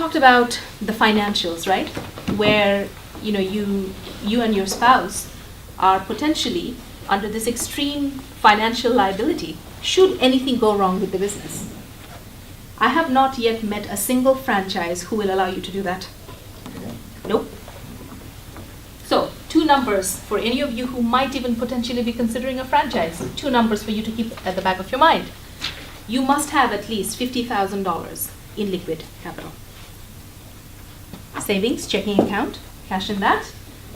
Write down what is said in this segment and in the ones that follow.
talked about the financials, right? Where you and your spouse are potentially under this extreme financial liability should anything go wrong with the business. I have not yet met a single franchise who will allow you to do that. Nope. So, 2 numbers for any of you who might even potentially be considering a franchise. 2 numbers for you to keep at the back of your mind. You must have at least $50,000 in liquid capital. Savings, checking account, cash in that,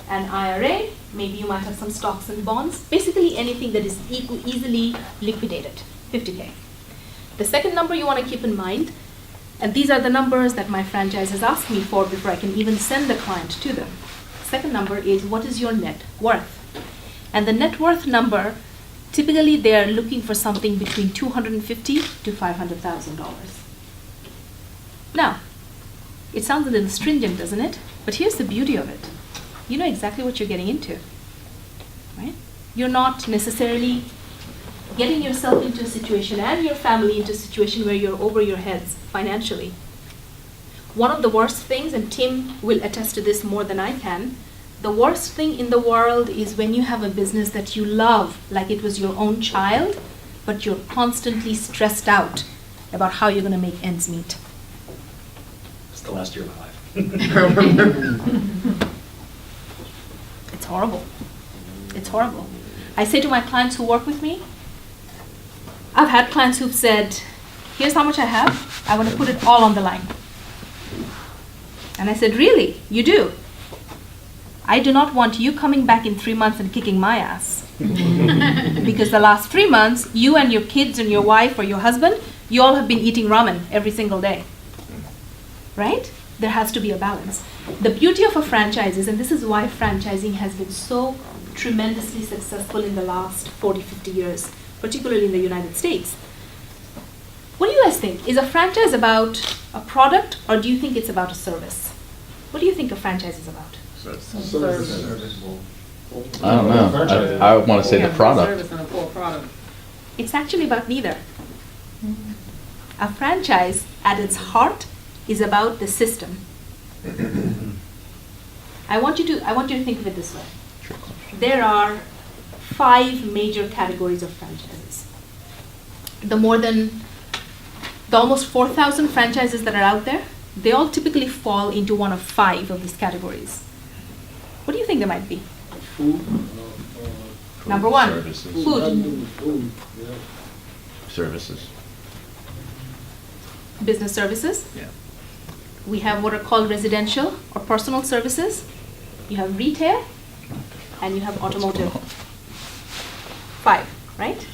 an IRA, maybe you might have some stocks and bonds, basically anything that is easily liquidated, 50K. The second number you want to keep in mind, and these are the numbers that my franchises ask me for before I can even send the client to them. Second number is, what is your net worth? And the net worth number, typically they are looking for something between $250,000 to $500,000. Now, it sounds a little stringent, doesn't it? But here's the beauty of it. You know exactly what you're getting into, right? You're not necessarily getting yourself into a situation and your family into a situation where you're over your heads financially. One of the worst things, and Tim will attest to this more than I can, the worst thing in the world is when you have a business that you love, like it was your own child, but you're constantly stressed out about how you're going to make ends meet. It's the last year of my life. It's horrible. It's horrible. I say to my clients who work with me, I've had clients who've said, here's how much I have, I want to put it all on the line. And I said, really? You do? I do not want you coming back in 3 months and kicking my ass. Because the last 3 months, you and your kids and your wife or your husband, you all have been eating ramen every single day. Right? There has to be a balance. The beauty of a franchise is, and this is why franchising has been so tremendously successful in the last 40, 50 years, particularly in the United States. What do you guys think? Is a franchise about a product, or do you think it's about a service? What do you think a franchise is about? Service. I don't know. I want to say the product. Service and a full product. It's actually about neither. A franchise, at its heart, is about the system. I want you to think of it this way. There are 5 major categories of franchises. The almost 4,000 franchises that are out there, they all typically fall into one of 5 of these categories. What do you think they might be? Food. Number 1, Services. food. Services. Business services. Yeah. We have what are called residential or personal services. You have retail, and you have automotive. 5, right?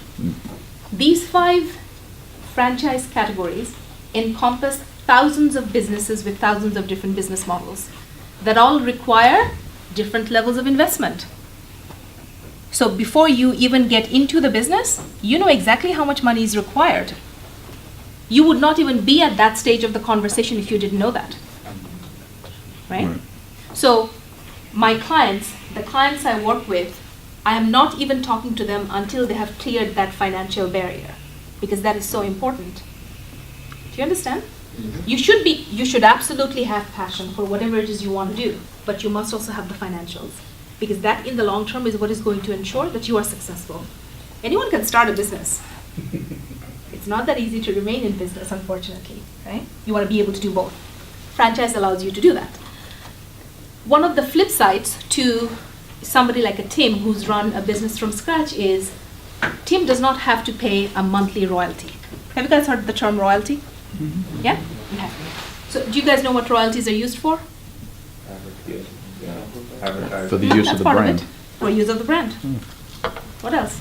These 5 franchise categories encompass thousands of businesses with thousands of different business models that all require different levels of investment. So before you even get into the business, you know exactly how much money is required. You would not even be at that stage of the conversation if you didn't know that. Right? So my clients, the clients I work with, I am not even talking to them until they have cleared that financial barrier, because that is so important. Do you understand? Mm-hmm. You should absolutely have passion for whatever it is you want to do, but you must also have the financials, because that in the long term is what is going to ensure that you are successful. Anyone can start a business. It's not that easy to remain in business, unfortunately, right? You want to be able to do both. Franchise allows you to do that. One of the flip sides to somebody like a Tim who's run a business from scratch is Tim does not have to pay a monthly royalty. Have you guys heard the term royalty? Mm-hmm. Yeah? Okay. So do you guys know what royalties are used for? For the use That's of the part brand. of it. For use of the brand. What else?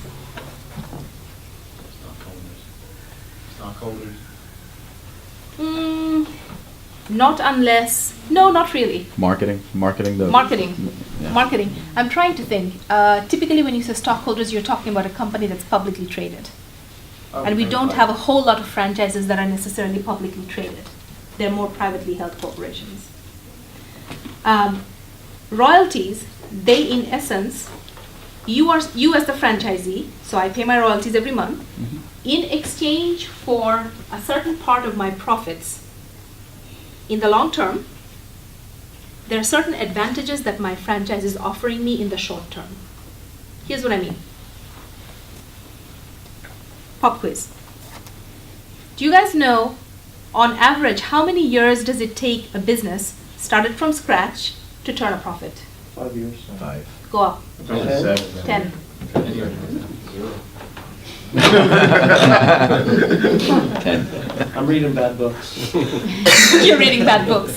Stockholders. Not unless, no, not really. Marketing. Marketing. Yeah. Marketing. I'm trying to think. Typically when you say stockholders, you're talking about a company that's publicly traded. And we don't have a whole lot of franchises that are necessarily publicly traded. They're more privately held corporations. Royalties, they in essence, you as the franchisee, so I pay my royalties every month. In exchange for a certain part of my profits, in the long term, there are certain advantages that my franchise is offering me in the short term. Here's what I mean. Pop quiz. Do you guys know, on average, how many years does it take a business started from scratch to turn a profit? 5 years. 5. Go up. 10. 10. 10. I'm reading bad books. You're reading bad books.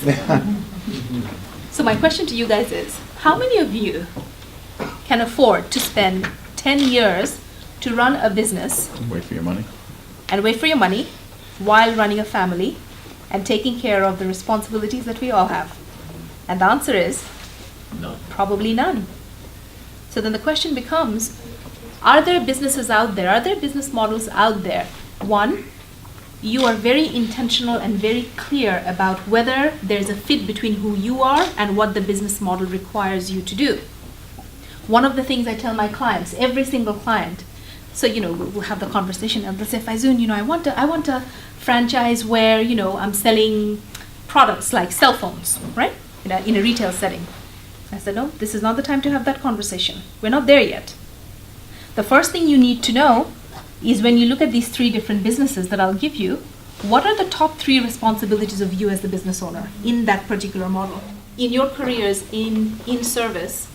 So my question to you guys is, how many of you can afford to spend 10 years to run a business Wait for your money. and wait for your money while running a family and taking care of the responsibilities that we all have? And the answer is No. probably none. So then the question becomes, are there businesses out there, are there business models out there? One, you are very intentional and very clear about whether there's a fit between who you are and what the business model requires you to do. One of the things I tell my clients, every single client, so we'll have the conversation and they'll say, Faizun, I want a franchise where I'm selling products like cell phones, right? In a retail setting. I said, no, this is not the time to have that conversation. We're not there yet. The first thing you need to know is, when you look at these 3 different businesses that I'll give you, what are the top 3 responsibilities of you as the business owner in that particular model? In your careers in service,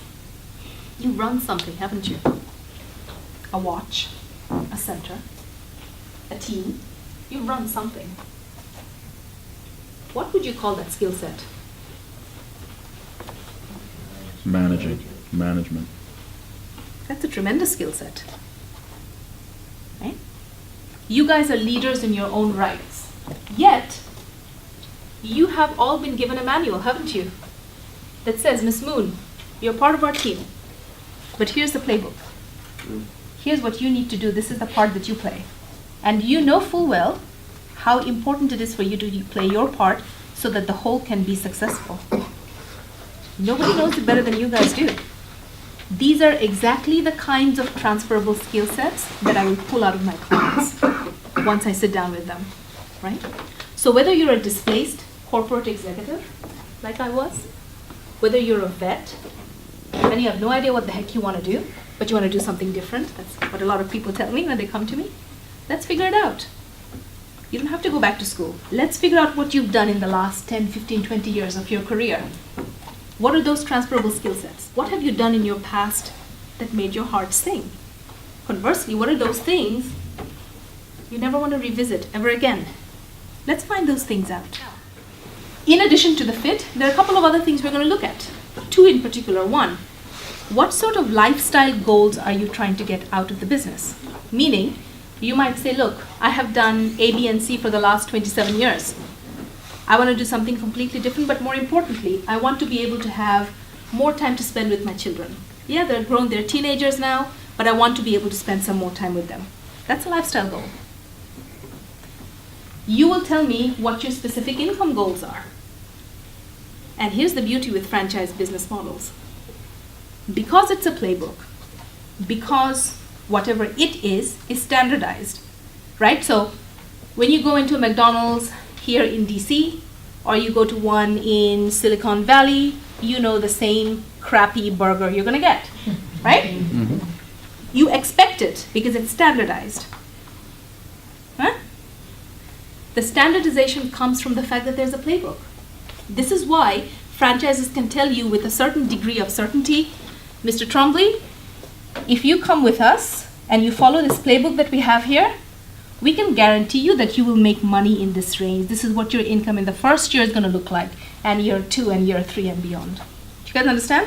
you run something, haven't you? A watch, a center, a team. You run something. What would you call that skill set? Management. That's a tremendous skill set. Right? You guys are leaders in your own rights. Yet, you have all been given a manual, haven't you? That says, Miss Moon, you're part of our team. But here's the playbook. Here's what you need to do. This is the part that you play. And you know full well how important it is for you to play your part so that the whole can be successful. Nobody knows it better than you guys do. These are exactly the kinds of transferable skill sets that I will pull out of my clients once I sit down with them, right? So whether you're a displaced corporate executive, like I was, whether you're a vet, and you have no idea what the heck you want to do, but you want to do something different, that's what a lot of people tell me when they come to me, let's figure it out. You don't have to go back to school. Let's figure out what you've done in the last 10, 15, 20 years of your career. What are those transferable skill sets? What have you done in your past that made your heart sing? Conversely, what are those things you never want to revisit ever again? Let's find those things out. In addition to the fit, there are a couple of other things we're going to look at. 2 in particular. 1, what sort of lifestyle goals are you trying to get out of the business? Meaning, you might say, look, I have done A, B, and C for the last 27 years. I want to do something completely different, but more importantly, I want to be able to have more time to spend with my children. Yeah, they're grown, they're teenagers now, but I want to be able to spend some more time with them. That's a lifestyle goal. You will tell me what your specific income goals are. And here's the beauty with franchise business models. Because it's a playbook, because whatever it is standardized, right? So when you go into a McDonald's here in DC, or you go to one in Silicon Valley, you know the same crappy burger you're gonna get, right? Mm-hmm. You expect it because it's standardized. Huh? The standardization comes from the fact that there's a playbook. This is why franchises can tell you with a certain degree of certainty, Mr. Trombley, if you come with us and you follow this playbook that we have here, we can guarantee you that you will make money in this range. This is what your income in the first year is going to look like, and year 2 and year 3 and beyond. Do you guys understand?